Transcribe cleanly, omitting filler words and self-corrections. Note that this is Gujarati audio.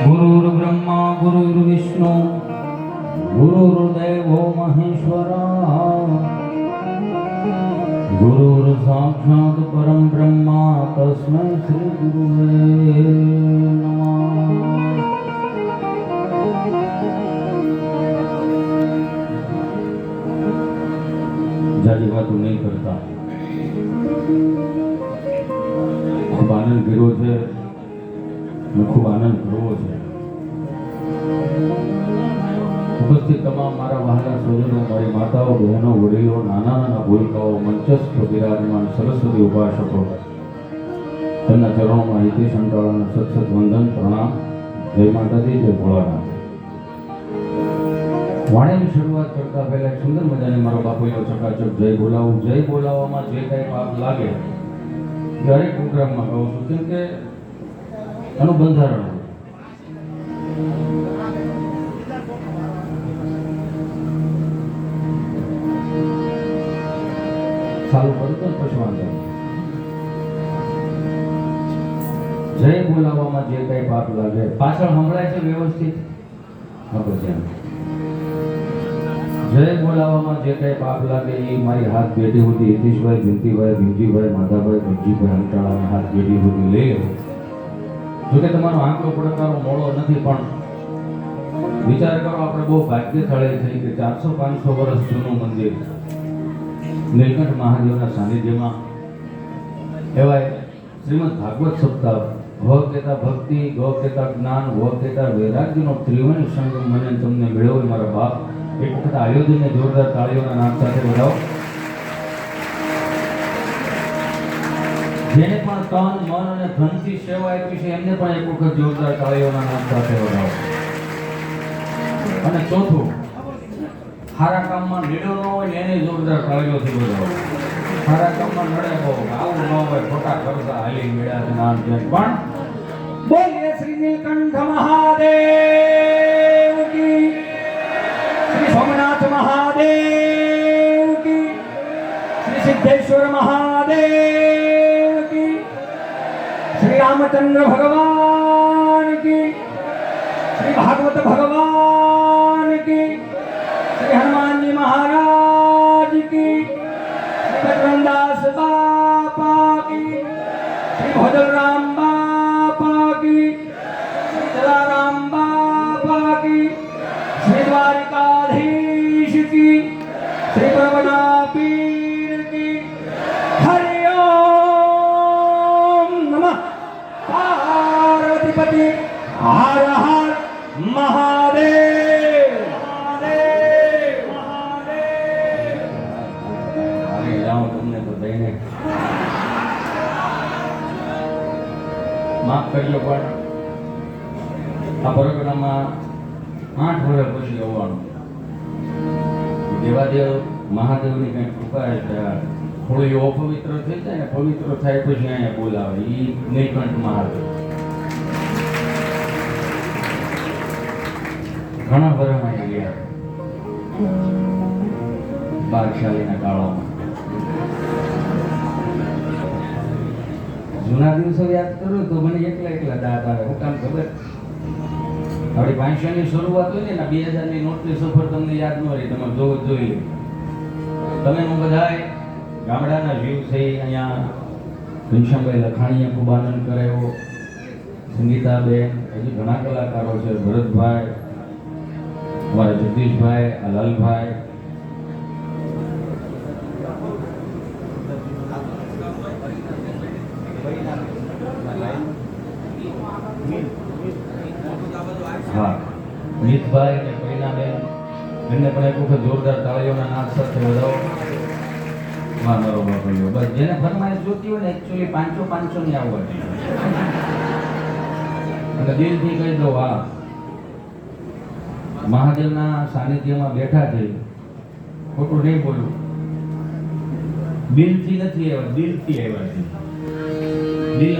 गुरुर्ब्रह्मा गुरुर्विष्णु गुरुर्देवो महेश्वरा गुरुर्साक्षात् परं ब्रह्मा तस्मै श्री गुरुवे नमः। जाजी वातो नहीं करता खूब आनंद કર્યો છે, खूब आनंद કરવો છે। ઉપસ્થિત તમામ મારા વહાલા સ્વજનો, મારી માતાઓ, બહેનો, વડીલો, નાના નાના ભૂલકાઓ, મંચસ્થ વિરાજમાન સરસ્વતી ઉપાસકો, તેમના ચરણોમાં હિતેશ અંટાળાના સત્સત વંદન પ્રણામ। જય માતાજી, જય ભોળાનાથ। વાણીની શરૂઆત કરતા પહેલા એક સુંદર મજાની મારો બાપુનો ચકાચક જય બોલાવું। જય બોલાવવામાં જે કાંઈ પાપ લાગે દરેક પ્રોગ્રામમાં કહું છું, કેમ કે એનું બંધારણ ચાલુ કરું તો પછી વાંધો। જય બોલાવવામાં જે કઈ પાપ લાગે પાછળ સંભળાય છે વ્યવસ્થિત? જય બોલાવવામાં જે કઈ પાપ લાગે એ મારી હાથ પેઢી સુધી હિતેશભાઈ, જયંતિભાઈ, ભીમજીભાઈ, માધાભાઈ, ભીમજીભાઈ અંટાળાની હાથ પેઢી સુધી લઈ લો। જોકે તમારો આંકડો પડકારો મોડો નથી, પણ વિચાર કરો, આપણે બહુ ભાગ્યશાળી થઈ કે 400-500 વર્ષ જૂનું મંદિર નીલકંઠ મહાદેવના સાનિધ્યમાં એવાય શ્રીમદ ભાગવત સપ્તાહ ભ કહેતા ભક્તિ, ગ કહેતા જ્ઞાન, વ કહેતા વૈરાગ્યનો ત્રિવેણી સંગમ મને તમને મેળવ્યો મારા બાપ। એક વખત આયોજનને જોરદાર તાળીઓના નાદ સાથે વધાવો। જેને પણ તન, મન અને ધનથી સેવા આપી છે એમને પણ એક વખત જોરદાર તાળીઓના નાદ સાથે વધાવો। અને ચોથું, સારા કામમાં નીડો ન હોય એને જોરદાર તાળીઓથી વધાવો। સારા કામમાં નડે બહુ, આવું ન હોય, ખોટા કરતા હાલી મેળા છે નામ છે, પણ બોલીએ શ્રી નીલકંઠ મહાદેવ કી, શ્રી સોમનાથ મહાદેવ કી, શ્રી સિદ્ધેશ્વર મહાદેવ કી, શ્રી રામચंद्र भगवान की, श्री भागवत भगवान की, श्री हनुमान जी महाराज की, श्री बजरंगदास बापा की, श्री भोजलराम बापा की, श्री जलाराम बापा की, श्री द्वारिकाधीश की, श्री प्रवना पीर की। हरि ओम नमः पार्वतीपति हर हर महादेव। માફ કરજો, પણ આ પ્રોગ્રામમાં 8 વર્ષ પછી આવવાનું દેવાદેવ મહાદેવની કંઈક કૃપા છે। થોડી અપવિત્ર થઈ જાય ને, પવિત્ર થાય પછી અહીંયા બોલાવે, એ નીલકંઠ મહાદેવ ઘણા વર્ષ અહીંયા ગયા બાદશાહીના કાળમાં। જૂના દિવસો યાદ કરું તો મને એકલા દાંત આવે। હું કામ ખબર, આપણી 500ની શરૂઆત હોય ને, 2000ની નોટની સફર તમને યાદ ન રહી, તમે જોઈ લે। તમે હું બધાય ગામડાના જીવ છે અહીંયા। ઘનશ્યામભાઈ લખાણીએ ખૂબ આનંદ કરાવ્યો, સંગીતાબેન, હજી ઘણા કલાકારો છે, ભરતભાઈ, અમારા જગદીશભાઈ, લાલભાઈ, હા મિતભાઈ અને પૈનાબેન, એમને પણ એક વખત જોરદાર તાળીઓના નાદ સાથે વધાવો। હા બરોબર ભાઈઓ, બસ જેને ફરમાઈશ જોતી હોય ને, એકચ્યુઅલી 500 ની આવવા અને દિલથી કહી દો, હા મહાદેવના સાનિધ્યમાં બેઠા છે, ખોટું નહીં બોલું, દિલથી નથી આવ્યા, દિલથી આવ્યા છે। દિલ